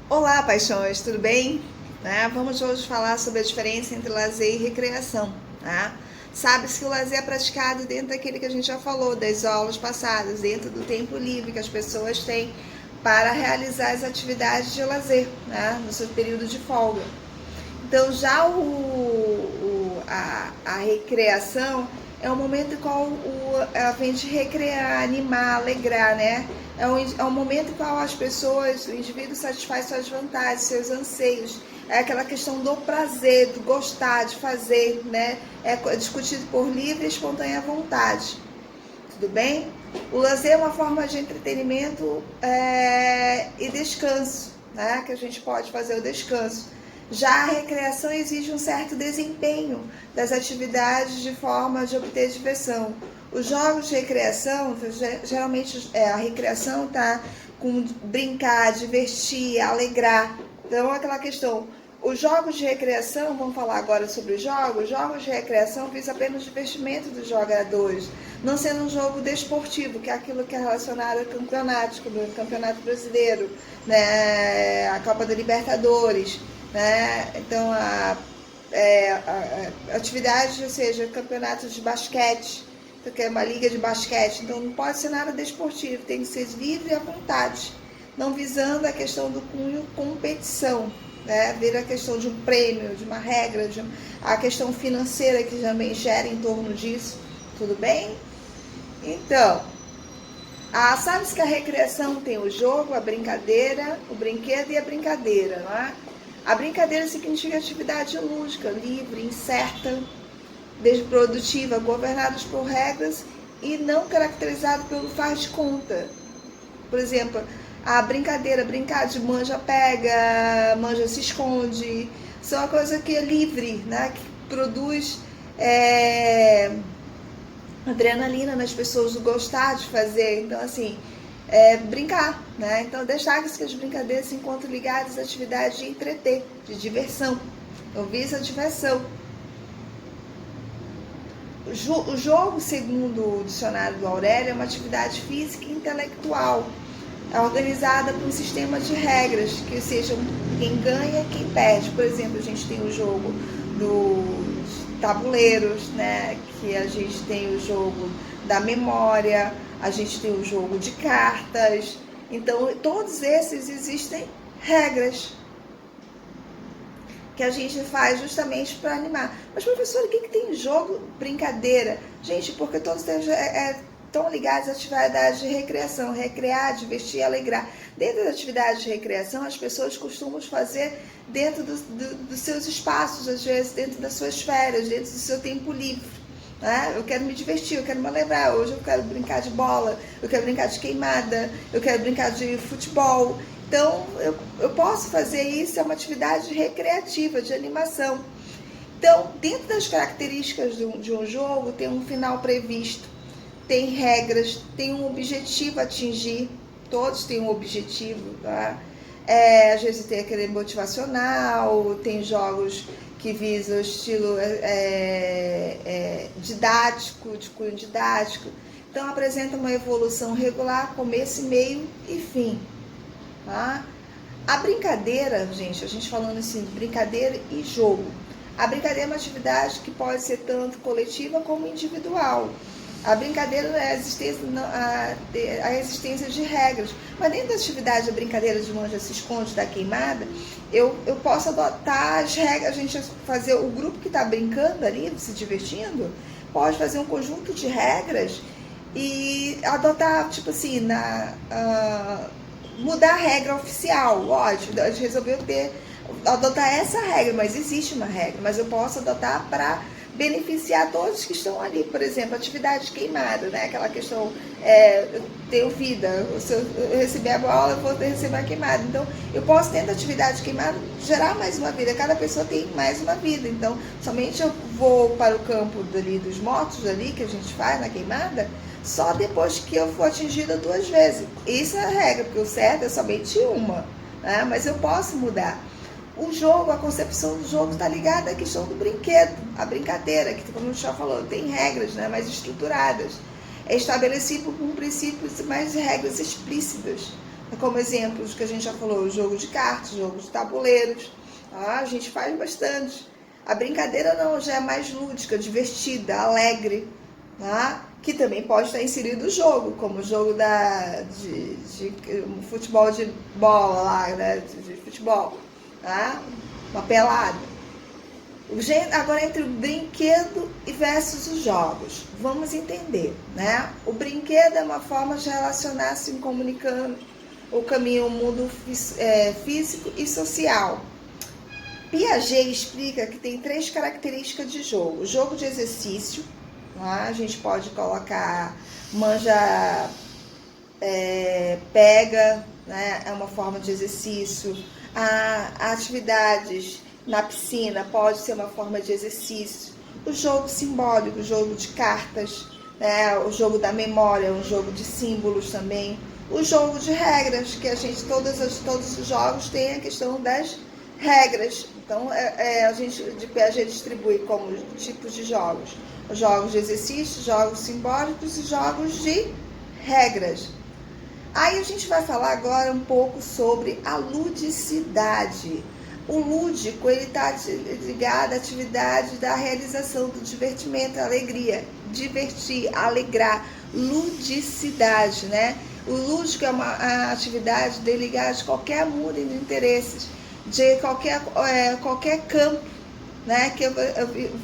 Olá, paixões, tudo bem? Vamos hoje falar sobre a diferença entre lazer e recreação. Sabe-se que o lazer é praticado dentro daquele que a gente já falou, das aulas passadas, dentro do tempo livre que as pessoas têm para realizar as atividades de lazer, no seu período de folga. Então, já a recreação é o momento em qual ela vem de recrear, animar, alegrar, né? É um momento em qual as pessoas, o indivíduo satisfaz suas vontades, seus anseios. É aquela questão do prazer, do gostar, de fazer, né? É discutido por livre e espontânea vontade. Tudo bem? O lazer é uma forma de entretenimento e descanso, né? Que a gente pode fazer o descanso. Já a recreação exige um certo desempenho das atividades de forma de obter diversão. Os jogos de recreação, geralmente a recreação está com brincar, divertir, alegrar. Então, aquela questão. Os jogos de recreação, vamos falar agora sobre os jogos de recreação visam apenas o divertimento dos jogadores, não sendo um jogo desportivo, que é aquilo que é relacionado a campeonatos, como o Campeonato Brasileiro, né, a Copa da Libertadores, né? Então, a atividade, ou seja, campeonatos de basquete, que é uma liga de basquete, então não pode ser nada desportivo, tem que ser livre à vontade, não visando a questão do cunho competição, né? Ver a questão de um prêmio, de uma regra, a questão financeira que também gera em torno disso, tudo bem? Então, sabe-se que a recreação tem o jogo, a brincadeira, o brinquedo e a brincadeira, não é? A brincadeira significa atividade lúdica, livre, incerta, desprodutiva, governados por regras e não caracterizado pelo faz de conta. Por exemplo, a brincadeira, brincar de manja-pega, manja se esconde, são uma coisa que é livre, né? Que produz adrenalina nas pessoas, o gostar de fazer. Então, assim, brincar, né? Então, destaca-se que as brincadeiras se encontram ligadas a atividades de entreter, de diversão. Então, visa a diversão. O jogo, segundo o dicionário do Aurélio, é uma atividade física e intelectual, organizada por um sistema de regras, que sejam quem ganha e quem perde. Por exemplo, a gente tem o jogo dos tabuleiros, né? Que a gente tem o jogo da memória, a gente tem o jogo de cartas. Então, todos esses existem regras que a gente faz justamente para animar. Mas, professor, o que tem jogo, brincadeira? Gente, porque todos estão ligados à atividade de recreação, recrear, divertir, alegrar. Dentro da atividade de recreação, as pessoas costumam fazer dentro dos seus espaços, às vezes dentro das suas férias, dentro do seu tempo livre. Né? Eu quero me divertir, eu quero me alegrar. Hoje eu quero brincar de bola, eu quero brincar de queimada, eu quero brincar de futebol. Então, eu posso fazer isso, é uma atividade recreativa, de animação. Então, dentro das características de um jogo, tem um final previsto, tem regras, tem um objetivo a atingir, todos têm um objetivo, tá? Às vezes tem aquele motivacional, tem jogos que visam o estilo didático, de cunho didático. Então, apresenta uma evolução regular, começo, meio e fim. Tá? A brincadeira, gente, a gente falando assim, brincadeira e jogo. A brincadeira é uma atividade que pode ser tanto coletiva como individual. A brincadeira é a existência de regras. Mas dentro da atividade da brincadeira de manja se esconde da queimada, eu posso adotar as regras, a gente fazer o grupo que está brincando ali, se divertindo, pode fazer um conjunto de regras e adotar, tipo assim, mudar a regra oficial, lógico, a gente resolveu adotar essa regra, mas existe uma regra, mas eu posso adotar para beneficiar todos que estão ali. Por exemplo, atividade queimada, né? Aquela questão, eu tenho vida, se eu receber a bola, eu vou receber a queimada. Então, eu posso, dentro da atividade queimada, gerar mais uma vida. Cada pessoa tem mais uma vida. Então, somente eu vou para o campo dos mortos ali, que a gente faz na queimada, só depois que eu for atingida 2 vezes. Isso é a regra, porque o certo é somente uma, né? Mas eu posso mudar. O jogo, a concepção do jogo está ligada à questão do brinquedo, a brincadeira, que como a gente já falou, tem regras, né, mais estruturadas. É estabelecido com princípios mais regras explícitas. como exemplos que a gente já falou, o jogo de cartas, jogo de tabuleiros, a gente faz bastante. A brincadeira não, já é mais lúdica, divertida, alegre, tá? Que também pode estar inserido no jogo, como o jogo de futebol de bola lá, né? De futebol, tá? Uma pelada. Agora, entre o brinquedo e versus os jogos, vamos entender, né? O brinquedo é uma forma de relacionar-se comunicando o caminho ao mundo físico e social. Piaget explica que tem 3 características de jogo. O jogo de exercício, tá? A gente pode colocar manja, pega, né? É uma forma de exercício. Atividades na piscina pode ser uma forma de exercício. O jogo simbólico, o jogo de cartas, né? O jogo da memória, um jogo de símbolos também. O jogo de regras, que a gente, todos os jogos têm a questão das regras. Então, a gente distribui como tipos de jogos. Os jogos de exercício, jogos simbólicos e jogos de regras. Aí a gente vai falar agora um pouco sobre a ludicidade. O lúdico, ele está ligado à atividade da realização do divertimento, alegria, divertir, alegrar, ludicidade, né? O lúdico é uma atividade ligada a qualquer mundo de interesses, de qualquer campo, né? Que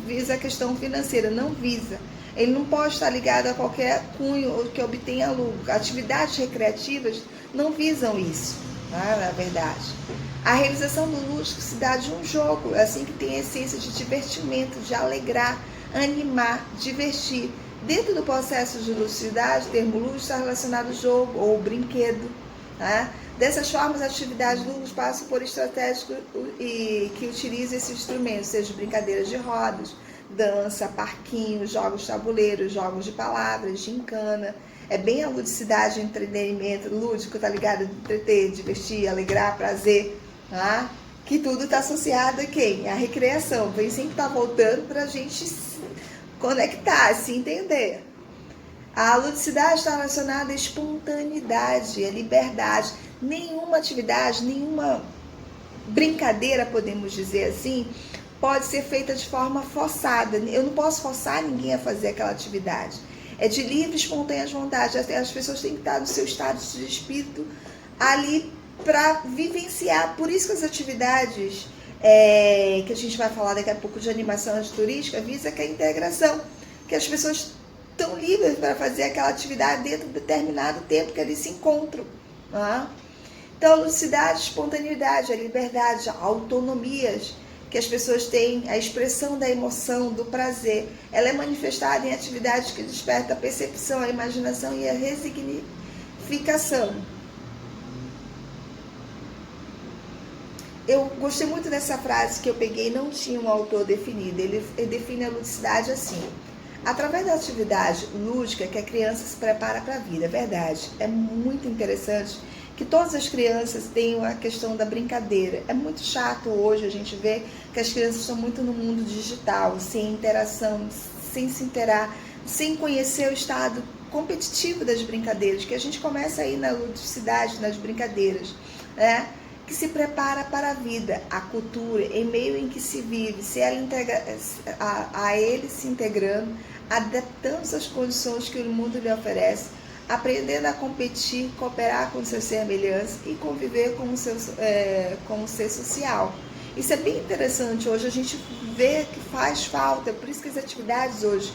visa a questão financeira, não visa. Ele não pode estar ligado a qualquer cunho que obtenha lucro. Atividades recreativas não visam isso, tá? Na verdade. A realização do lúdico se dá de um jogo, assim que tem a essência de divertimento, de alegrar, animar, divertir. Dentro do processo de ludicidade, o termo lúdico está relacionado ao jogo ou brinquedo. Tá? Dessas formas, as atividades lúdicas passam por estratégicos que utilizam esses instrumentos, seja brincadeiras de rodas, dança, parquinho, jogos de tabuleiro, jogos de palavras, gincana. É bem a ludicidade, entretenimento lúdico, tá ligado? Entreter, divertir, alegrar, prazer, tá? Que tudo está associado a quem? A recreação. Vem sempre estar voltando para a gente se conectar, se entender. A ludicidade está relacionada à espontaneidade, à liberdade. Nenhuma atividade, nenhuma brincadeira, podemos dizer assim, pode ser feita de forma forçada. Eu não posso forçar ninguém a fazer aquela atividade. É de livre, espontânea vontade. As pessoas têm que estar no seu estado de espírito ali para vivenciar. Por isso que as atividades que a gente vai falar daqui a pouco de animação turística visa que a integração, que as pessoas estão livres para fazer aquela atividade dentro de determinado tempo que eles se encontram. Tá? Então, a ludicidade, a espontaneidade, a liberdade, a autonomias que as pessoas têm, a expressão da emoção, do prazer, ela é manifestada em atividades que despertam a percepção, a imaginação e a resignificação. Eu gostei muito dessa frase que eu peguei, não tinha um autor definido. Ele define a ludicidade assim: através da atividade lúdica que a criança se prepara para a vida. É verdade, é muito interessante que todas as crianças tenham a questão da brincadeira. É muito chato hoje a gente ver que as crianças estão muito no mundo digital, sem interação, sem se interar, sem conhecer o estado competitivo das brincadeiras, que a gente começa aí na ludicidade, nas brincadeiras, né? Que se prepara para a vida, a cultura, em meio em que se vive, se ela a ele se integrando, adaptando-se às condições que o mundo lhe oferece, aprendendo a competir, cooperar com seus semelhantes e conviver com o ser social. Isso é bem interessante. Hoje a gente vê que faz falta, por isso que as atividades hoje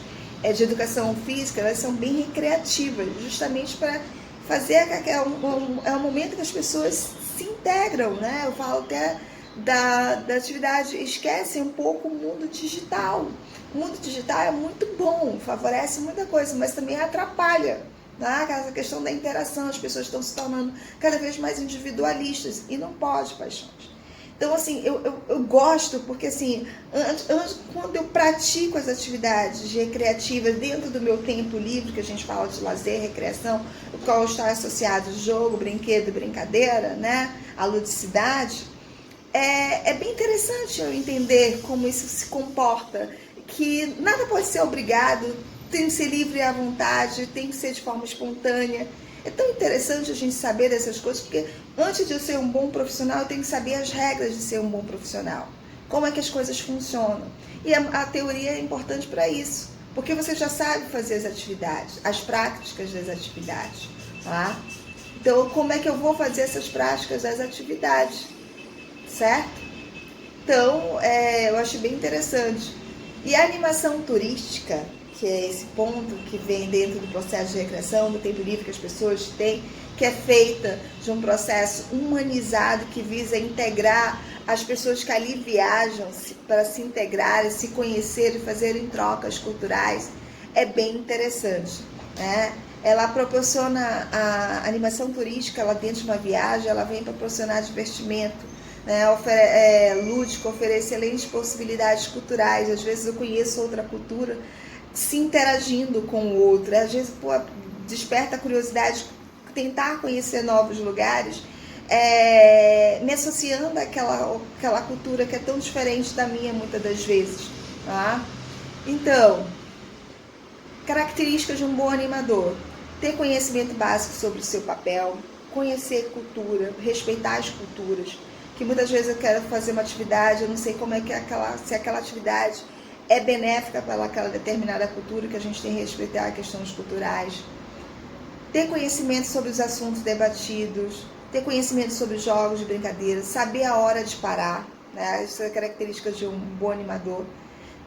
de educação física, elas são bem recreativas, justamente para fazer é um momento que as pessoas se integram, né? Eu falo até da atividade, esquecem um pouco o mundo digital. O mundo digital é muito bom, favorece muita coisa, mas também atrapalha. Essa questão da interação, as pessoas estão se tornando cada vez mais individualistas e não pode, paixões. Então, assim, eu gosto porque, assim, quando eu pratico as atividades recreativas dentro do meu tempo livre, que a gente fala de lazer, recreação, o qual está associado jogo, brinquedo, brincadeira, né? A ludicidade, é bem interessante eu entender como isso se comporta, que nada pode ser obrigado, tem que ser livre à vontade, tem que ser de forma espontânea. É tão interessante a gente saber dessas coisas, porque antes de eu ser um bom profissional, eu tenho que saber as regras de ser um bom profissional. Como é que as coisas funcionam. E a teoria é importante para isso, porque você já sabe fazer as atividades, as práticas das atividades. Tá? Então, como é que eu vou fazer essas práticas das atividades? Certo? Então, eu acho bem interessante. E a animação turística, que é esse ponto que vem dentro do processo de recreação, do tempo livre que as pessoas têm, que é feita de um processo humanizado que visa integrar as pessoas que ali viajam para se integrarem, se conhecerem, fazerem trocas culturais, é bem interessante, né? Ela proporciona, a animação turística, ela dentro de uma viagem, ela vem proporcionar divertimento, né, lúdico, oferece excelentes possibilidades culturais. Às vezes eu conheço outra cultura se interagindo com o outro, às vezes desperta a curiosidade de tentar conhecer novos lugares, me associando àquela cultura que é tão diferente da minha muitas das vezes, tá? Então, características de um bom animador: ter conhecimento básico sobre o seu papel, conhecer cultura, respeitar as culturas, que muitas vezes eu quero fazer uma atividade, eu não sei como é que se aquela atividade é benéfica para aquela determinada cultura, que a gente tem que respeitar as questões culturais. Ter conhecimento sobre os assuntos debatidos, ter conhecimento sobre jogos e brincadeiras, saber a hora de parar, né? Isso é característica de um bom animador.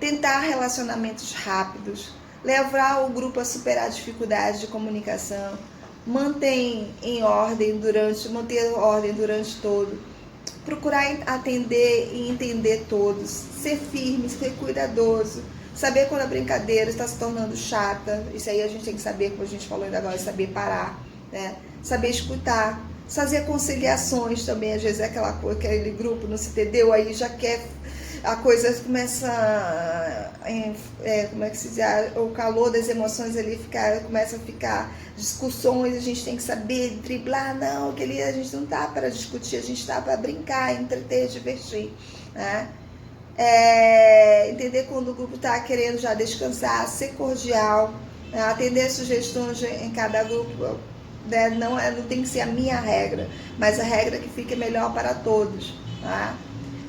Tentar relacionamentos rápidos, levar o grupo a superar dificuldades de comunicação, manter ordem durante todo, procurar atender e entender todos, ser firme, ser cuidadoso, saber quando a brincadeira está se tornando chata. Isso aí a gente tem que saber, como a gente falou ainda agora, saber parar, né? Saber escutar, fazer conciliações também. Às vezes aquele grupo não se entendeu, aí já quer, a coisa começa, como é que se diz, o calor das emoções ali começa a ficar discussões, a gente tem que saber driblar. Não, que ali a gente não está para discutir, a gente está para brincar, entreter, divertir, né? Entender quando o grupo está querendo já descansar, ser cordial, né? Atender sugestões em cada grupo, né? Não tem que ser a minha regra, mas a regra que fique melhor para todos, tá?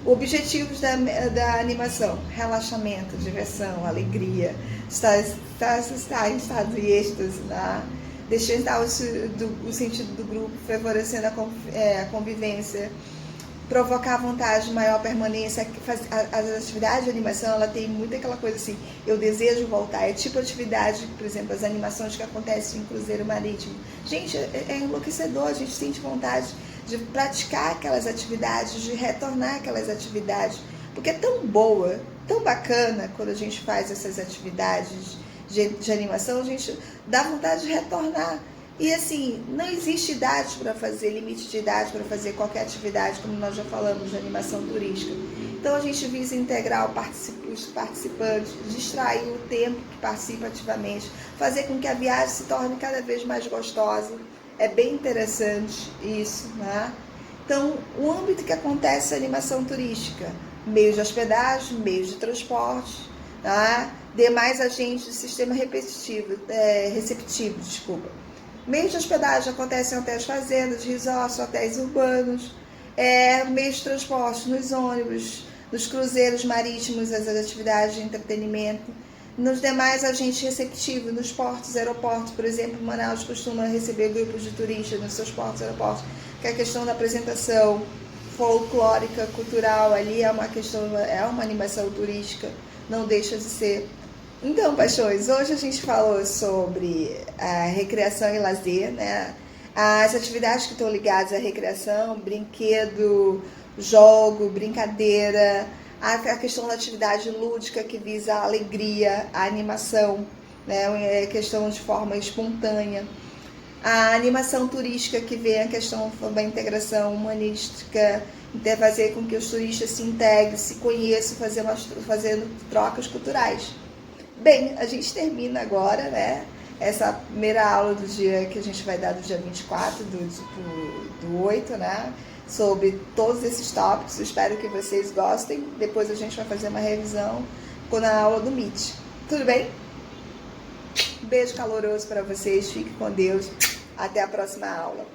Objetivos da animação: relaxamento, diversão, alegria, estar em estado de êxtase, né? Deixar o sentido do grupo, favorecendo a convivência, provocar vontade de maior permanência. As atividades de animação, ela tem muito aquela coisa assim, eu desejo voltar. É tipo atividade, por exemplo, as animações que acontecem em cruzeiro marítimo. Gente, é enlouquecedor, a gente sente vontade de praticar aquelas atividades, de retornar aquelas atividades, porque é tão boa, tão bacana quando a gente faz essas atividades de animação, a gente dá vontade de retornar. E assim, não existe idade para fazer, limite de idade para fazer qualquer atividade, como nós já falamos de animação turística. Então a gente visa integrar os participantes, distrair o tempo que participa ativamente, fazer com que a viagem se torne cada vez mais gostosa. É bem interessante isso, né? Então, o âmbito que acontece a animação turística: meios de hospedagem, meios de transporte, tá? Demais agentes do sistema receptivo. Meios de hospedagem acontecem em hotéis fazendas, resorts, hotéis urbanos, meios de transporte nos ônibus, nos cruzeiros marítimos, as atividades de entretenimento. Nos demais agentes receptivos, nos portos, aeroportos, por exemplo, Manaus costuma receber grupos de turistas nos seus portos, aeroportos, que é a questão da apresentação folclórica, cultural, ali é uma animação turística, não deixa de ser. Então, paixões, hoje a gente falou sobre a recreação e lazer, né? As atividades que estão ligadas à recreação: brinquedo, jogo, brincadeira, a questão da atividade lúdica que visa a alegria, a animação, né? A questão de forma espontânea. A animação turística, que vem a questão da integração humanística, fazer com que os turistas se integrem, se conheçam, fazendo trocas culturais. Bem, a gente termina agora, né, essa primeira aula do dia que a gente vai dar do dia 24 do 8, né, sobre todos esses tópicos. Eu espero que vocês gostem. Depois a gente vai fazer uma revisão na aula do Meet. Tudo bem? Beijo caloroso para vocês. Fique com Deus. Até a próxima aula.